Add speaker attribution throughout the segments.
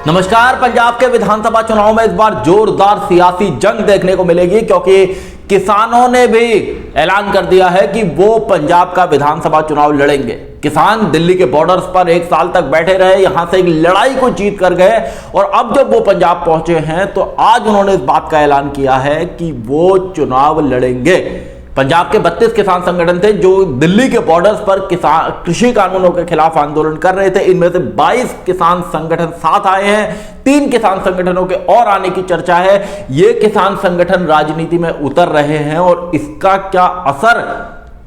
Speaker 1: नमस्कार। पंजाब के विधानसभा चुनाव में इस बार जोरदार सियासी जंग देखने को मिलेगी, क्योंकि किसानों ने भी ऐलान कर दिया है कि वो पंजाब का विधानसभा चुनाव लड़ेंगे। किसान दिल्ली के बॉर्डर्स पर 1 साल तक बैठे रहे, यहां से एक लड़ाई को जीत कर गए और अब जब वो पंजाब पहुंचे हैं तो आज उन्होंने इस बात का ऐलान किया है कि वो चुनाव लड़ेंगे। पंजाब के 32 किसान संगठन थे जो दिल्ली के बॉर्डर्स पर कृषि कानूनों के खिलाफ आंदोलन कर रहे थे। इनमें से 22 किसान संगठन साथ आए हैं। 3 किसान संगठनों के और आने की चर्चा है। ये किसान संगठन राजनीति में उतर रहे हैं और इसका क्या असर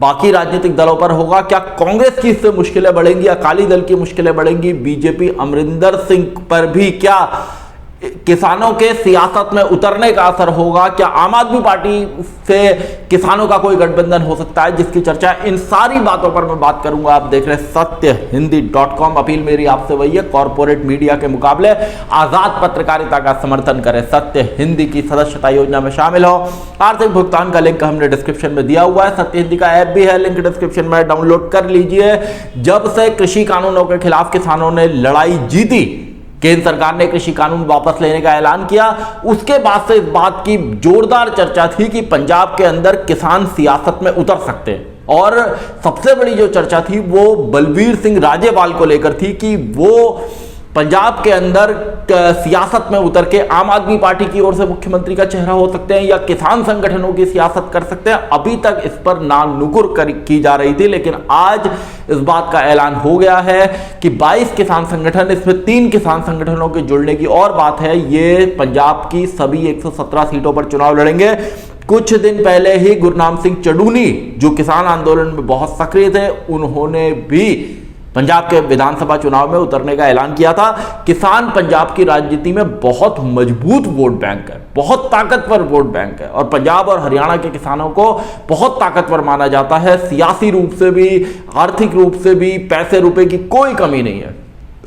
Speaker 1: बाकी राजनीतिक दलों पर होगा? क्या कांग्रेस की इससे मुश्किलें बढ़ेंगी? अकाली दल की मुश्किलें बढ़ेंगी? बीजेपी अमरिंदर सिंह पर भी क्या किसानों के सियासत में उतरने का असर होगा? क्या आम आदमी पार्टी से किसानों का कोई गठबंधन हो सकता है, जिसकी चर्चा है? इन सारी बातों पर मैं बात करूंगा। आप देख रहे हैं सत्यहिंदी.com। अपील मेरी आपसे वही है, कॉर्पोरेट मीडिया के मुकाबले आजाद पत्रकारिता का समर्थन करें। सत्य हिंदी की सदस्यता योजना में शामिल हो। आर्थिक भुगतान का लिंक हमने डिस्क्रिप्शन में दिया हुआ है। सत्य हिंदी का ऐप भी है, लिंक डिस्क्रिप्शन में, डाउनलोड कर लीजिए। जब से कृषि कानूनों के खिलाफ किसानों ने लड़ाई जीती, केंद्र सरकार ने कृषि कानून वापस लेने का ऐलान किया, उसके बाद से इस बात की जोरदार चर्चा थी कि पंजाब के अंदर किसान सियासत में उतर सकते हैं। और सबसे बड़ी जो चर्चा थी वो बलवीर सिंह राजेवाल को लेकर थी कि वो पंजाब के अंदर सियासत में उतर के आम आदमी पार्टी की ओर से मुख्यमंत्री का चेहरा हो सकते हैं या किसान संगठनों की सियासत कर सकते हैं। अभी तक इस पर नानुकुर की जा रही थी, लेकिन आज इस बात का ऐलान हो गया है कि 22 किसान संगठन, इसमें 3 किसान संगठनों के जुड़ने की और बात है, ये पंजाब की सभी 117 सीटों पर चुनाव लड़ेंगे। कुछ दिन पहले ही गुरनाम सिंह चडूनी, जो किसान आंदोलन में बहुत सक्रिय थे, उन्होंने भी पंजाब के विधानसभा चुनाव में उतरने का ऐलान किया था। किसान पंजाब की राजनीति में बहुत मजबूत वोट बैंक है, बहुत ताकतवर वोट बैंक है और पंजाब और हरियाणा के किसानों को बहुत ताकतवर माना जाता है। सियासी रूप से भी, आर्थिक रूप से भी, पैसे रुपए की कोई कमी नहीं है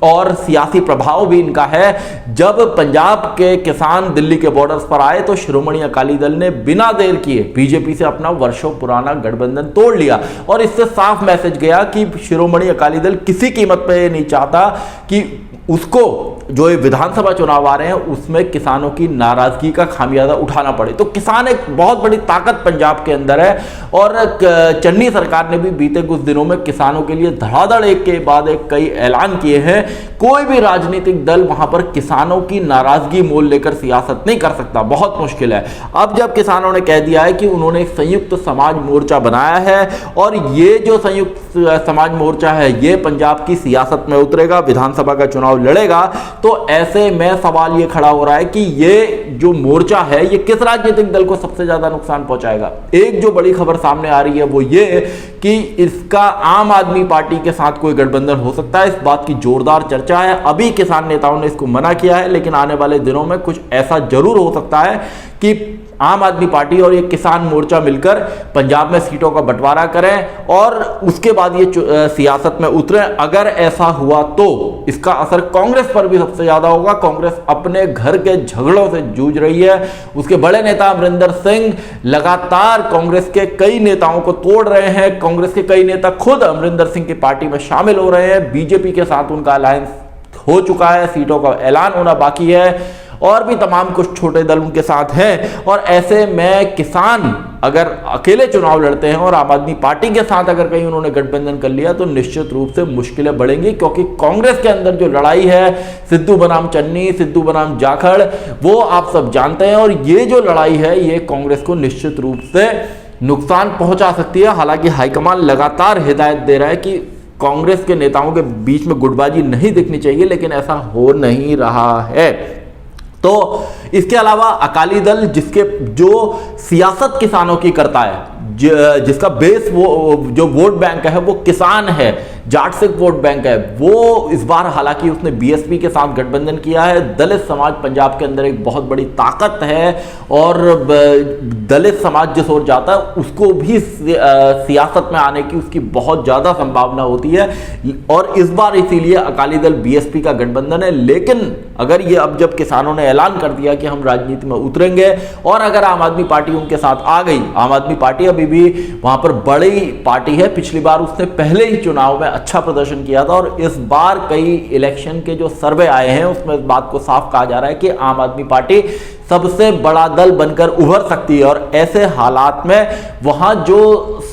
Speaker 1: और सियासी प्रभाव भी इनका है। जब पंजाब के किसान दिल्ली के बॉर्डर्स पर आए तो शिरोमणि अकाली दल ने बिना देर किए बीजेपी से अपना वर्षों पुराना गठबंधन तोड़ लिया और इससे साफ मैसेज गया कि शिरोमणि अकाली दल किसी कीमत पर यह नहीं चाहता कि उसको जो ये विधानसभा चुनाव आ रहे हैं उसमें किसानों की नाराजगी का खामियाजा उठाना पड़े। तो किसान एक बहुत बड़ी ताकत पंजाब के अंदर है और चन्नी सरकार ने भी बीते कुछ दिनों में किसानों के लिए धड़ाधड़ एक के बाद एक कई ऐलान किए हैं। कोई भी राजनीतिक दल वहां पर किसानों की नाराजगी मोल लेकर सियासत नहीं कर सकता, बहुत मुश्किल है। अब जब किसानों ने कह दिया है कि उन्होंने एक संयुक्त समाज मोर्चा बनाया है और ये जो संयुक्त समाज मोर्चा है ये पंजाब की सियासत में उतरेगा, विधानसभा का चुनाव लड़ेगा, तो ऐसे में सवाल ये खड़ा हो रहा है कि ये जो मोर्चा है ये किस राजनीतिक दल को सबसे ज्यादा नुकसान पहुंचाएगा। एक जो बड़ी खबर सामने आ रही है वो ये कि इसका आम आदमी पार्टी के साथ कोई गठबंधन हो सकता है। इस बात की जोरदार चर्चा है। अभी किसान नेताओं ने इसको मना किया है, लेकिन आने वाले दिनों में कुछ ऐसा जरूर हो सकता है कि आम आदमी पार्टी और ये किसान मोर्चा मिलकर पंजाब में सीटों का बंटवारा करें और उसके बाद ये सियासत में उतरें। अगर ऐसा हुआ तो इसका असर कांग्रेस पर भी सबसे ज्यादा होगा। कांग्रेस अपने घर के झगड़ों से जूझ रही है। उसके बड़े नेता अमरिंदर सिंह लगातार कांग्रेस के कई नेताओं को तोड़ रहे हैं। कांग्रेस के कई नेता खुद अमरिंदर सिंह की पार्टी में शामिल हो रहे हैं। बीजेपी के साथ उनका अलायंस हो चुका है, सीटों का ऐलान होना बाकी है और भी तमाम कुछ छोटे दल उनके साथ हैं। और ऐसे में किसान अगर अकेले चुनाव लड़ते हैं और आम आदमी पार्टी के साथ अगर कहीं उन्होंने गठबंधन कर लिया तो निश्चित रूप से मुश्किलें बढ़ेंगी, क्योंकि कांग्रेस के अंदर जो लड़ाई है सिद्धू बनाम चन्नी, सिद्धू बनाम जाखड़, वो आप सब जानते हैं और ये जो लड़ाई है ये कांग्रेस को निश्चित रूप से नुकसान पहुंचा सकती है। हालांकि हाईकमान लगातार हिदायत दे रहा है कि कांग्रेस के नेताओं के बीच में गुटबाजी नहीं दिखनी चाहिए, लेकिन ऐसा हो नहीं रहा है। तो इसके अलावा अकाली दल जिसके जो सियासत किसानों की करता है, जिसका बेस वो जो वोट बैंक है वो किसान है, जाट सिख वोट बैंक है, वो इस बार हालांकि उसने बीएसपी के साथ गठबंधन किया है। दलित समाज पंजाब के अंदर एक बहुत बड़ी ताकत है और दलित समाज जिस ओर जाता है उसको भी सियासत में आने की उसकी बहुत ज्यादा संभावना होती है और इस बार इसीलिए अकाली दल बीएसपी का गठबंधन है। लेकिन अगर ये अब जब किसानों ने ऐलान कर दिया कि हम राजनीति में उतरेंगे और अगर आम आदमी पार्टी उनके साथ आ गई, आम आदमी पार्टी अब अभी भी वहां पर बड़ी पार्टी है। पिछली बार उसने पहले ही चुनाव में अच्छा प्रदर्शन किया था और इस बार कई इलेक्शन के जो सर्वे आए हैं उसमें इस बात को साफ कहा जा रहा है कि आम आदमी पार्टी सबसे बड़ा दल बनकर उभर सकती है। और ऐसे हालात में वहां जो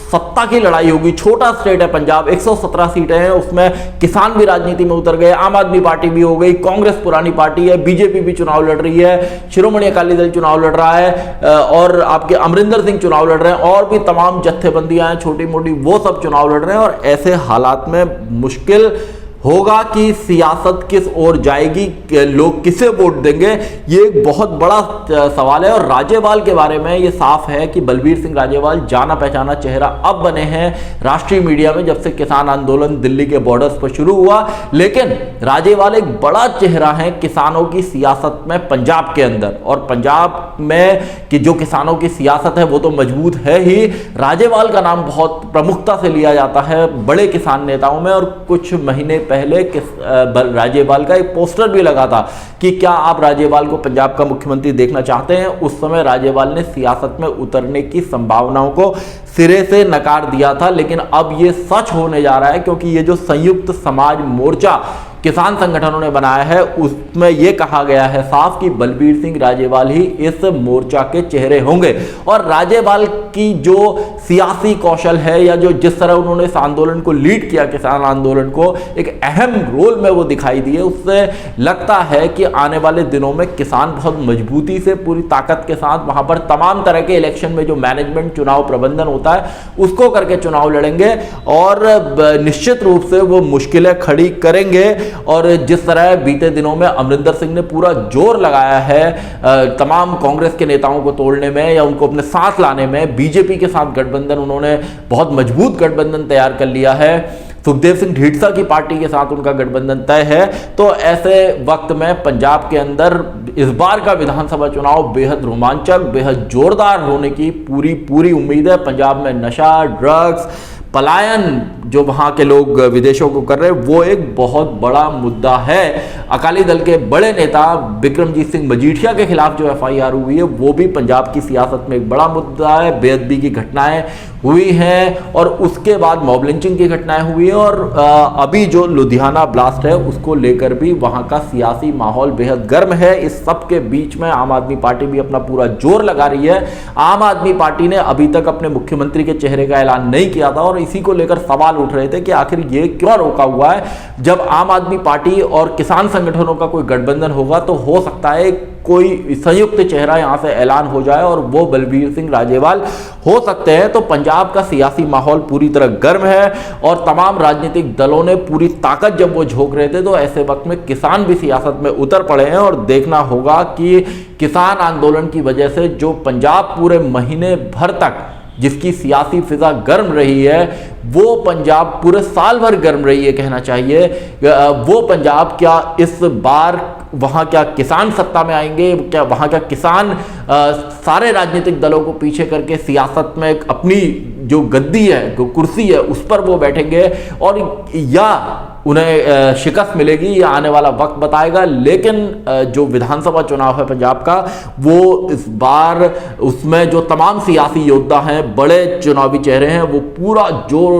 Speaker 1: सत्ता की लड़ाई होगी, छोटा स्टेट है पंजाब, 117 सीटें हैं, उसमें किसान भी राजनीति में उतर गए, आम आदमी पार्टी भी हो गई, कांग्रेस पुरानी पार्टी है, बीजेपी भी चुनाव लड़ रही है, शिरोमणि अकाली दल चुनाव लड़ रहा है और आपके अमरिंदर सिंह चुनाव लड़ रहे हैं और भी तमाम जत्थेबंदियां हैं छोटी मोटी, वो सब चुनाव लड़ रहे हैं। और ऐसे हालात में मुश्किल होगा कि सियासत किस ओर जाएगी, लोग किसे वोट देंगे, ये एक बहुत बड़ा सवाल है। और राजेवाल के बारे में ये साफ है कि बलबीर सिंह राजेवाल जाना पहचाना चेहरा अब बने हैं राष्ट्रीय मीडिया में जब से किसान आंदोलन दिल्ली के बॉर्डर्स पर शुरू हुआ। लेकिन राजेवाल एक बड़ा चेहरा है किसानों की सियासत में पंजाब के अंदर, और पंजाब में कि जो किसानों की सियासत है वो तो मजबूत है ही, राजेवाल का नाम बहुत प्रमुखता से लिया जाता है बड़े किसान नेताओं में। और कुछ महीने पहले राजेवाल का एक पोस्टर भी लगा था कि क्या आप राजेवाल को पंजाब का मुख्यमंत्री देखना चाहते हैं। उस समय राजेवाल ने सियासत में उतरने की संभावनाओं को सिरे से नकार दिया था, लेकिन अब यह सच होने जा रहा है क्योंकि ये जो संयुक्त समाज मोर्चा किसान संगठनों ने बनाया है उसमें यह कहा गया है साफ कि बलबीर सिंह राजेवाल ही इस मोर्चा के चेहरे होंगे। और राजेवाल की जो सियासी कौशल है या जो जिस तरह उन्होंने इस आंदोलन को लीड किया, किसान आंदोलन को एक अहम रोल में वो दिखाई दिए, उससे लगता है कि आने वाले दिनों में किसान बहुत मजबूती से पूरी ताकत के साथ वहां पर तमाम तरह के इलेक्शन में जो मैनेजमेंट चुनाव प्रबंधन होता है उसको करके चुनाव लड़ेंगे और निश्चित रूप से वो मुश्किलें खड़ी करेंगे। और जिस तरह बीते दिनों में अमरिंदर सिंह ने पूरा जोर लगाया है तमाम कांग्रेस के नेताओं को तोड़ने में या उनको अपने साथ लाने में, बीजेपी के साथ गठबंधन उन्होंने बहुत मजबूत गठबंधन तैयार कर लिया है, सुखदेव सिंह ढींडसा की पार्टी के साथ उनका गठबंधन तय है। तो ऐसे वक्त में पंजाब के अंदर इस बार का विधानसभा चुनाव बेहद रोमांचक, बेहद जोरदार होने की पूरी उम्मीद है। पंजाब में नशा, ड्रग्स, पलायन जो वहां के लोग विदेशों को कर रहे हैं वो एक बहुत बड़ा मुद्दा है। अकाली दल के बड़े नेता बिक्रमजीत सिंह मजीठिया के खिलाफ जो एफआईआर हुई है वो भी पंजाब की सियासत में एक बड़ा मुद्दा है। बेअदबी की घटनाएं हुई हैं और उसके बाद मॉब लिंचिंग की घटनाएं हुई हैं और अभी जो लुधियाना ब्लास्ट है उसको लेकर भी वहां का सियासी माहौल बेहद गर्म है। इस सब के बीच में आम आदमी पार्टी भी अपना पूरा जोर लगा रही है। आम आदमी पार्टी ने अभी तक अपने मुख्यमंत्री के चेहरे का ऐलान नहीं किया था और इसी को लेकर सवाल उठ रहे थे कि आखिर ये क्यों रोका हुआ है। जब आम आदमी पार्टी और किसान संगठनों का कोई गठबंधन होगा तो हो सकता है कोई संयुक्त चेहरा यहां से ऐलान हो जाए और वो बलबीर सिंह राजेवाल हो सकते हैं। तो पंजाब का सियासी माहौल पूरी तरह गर्म है और तमाम राजनीतिक दलों ने पूरी ताकत जब वो झोंक रहे थे तो ऐसे वक्त में किसान भी सियासत में उतर पड़े हैं। और देखना होगा कि किसान आंदोलन की वजह से जो पंजाब पूरे महीने भर तक जिसकी सियासी फिजा गर्म रही है वो पंजाब पूरे साल भर गर्म रही है कहना चाहिए। वो पंजाब क्या इस बार वहां क्या किसान सत्ता में आएंगे, क्या वहां क्या किसान सारे राजनीतिक दलों को पीछे करके सियासत में अपनी जो गद्दी है, जो कुर्सी है उस पर वो बैठेंगे और या उन्हें शिकस्त मिलेगी, या आने वाला वक्त बताएगा। लेकिन जो विधानसभा चुनाव है पंजाब का वो इस बार उसमें जो तमाम सियासी योद्धा हैं, बड़े चुनावी चेहरे हैं, वो पूरा जोर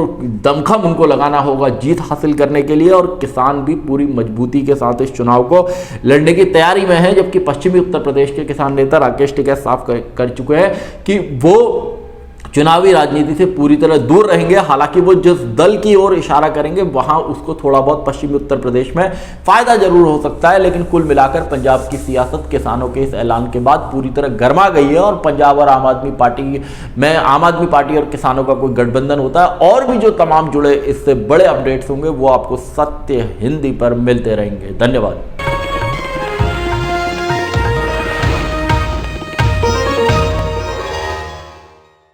Speaker 1: दमखम उनको लगाना होगा जीत हासिल करने के लिए। और किसान भी पूरी मजबूती के साथ इस चुनाव को लड़ने की तैयारी में है। जबकि पश्चिमी उत्तर प्रदेश के किसान नेता राकेश टिकैत साफ कर चुके हैं कि वो चुनावी राजनीति से पूरी तरह दूर रहेंगे। हालांकि वो जिस दल की ओर इशारा करेंगे वहां उसको थोड़ा बहुत पश्चिमी उत्तर प्रदेश में फायदा जरूर हो सकता है। लेकिन कुल मिलाकर पंजाब की सियासत किसानों के इस ऐलान के बाद पूरी तरह गर्मा गई है और पंजाब और आम आदमी पार्टी में आम आदमी पार्टी और किसानों का कोई गठबंधन होता है और भी जो तमाम जुड़े इससे बड़े अपडेट्स होंगे वो आपको सत्य हिंदी पर मिलते रहेंगे। धन्यवाद।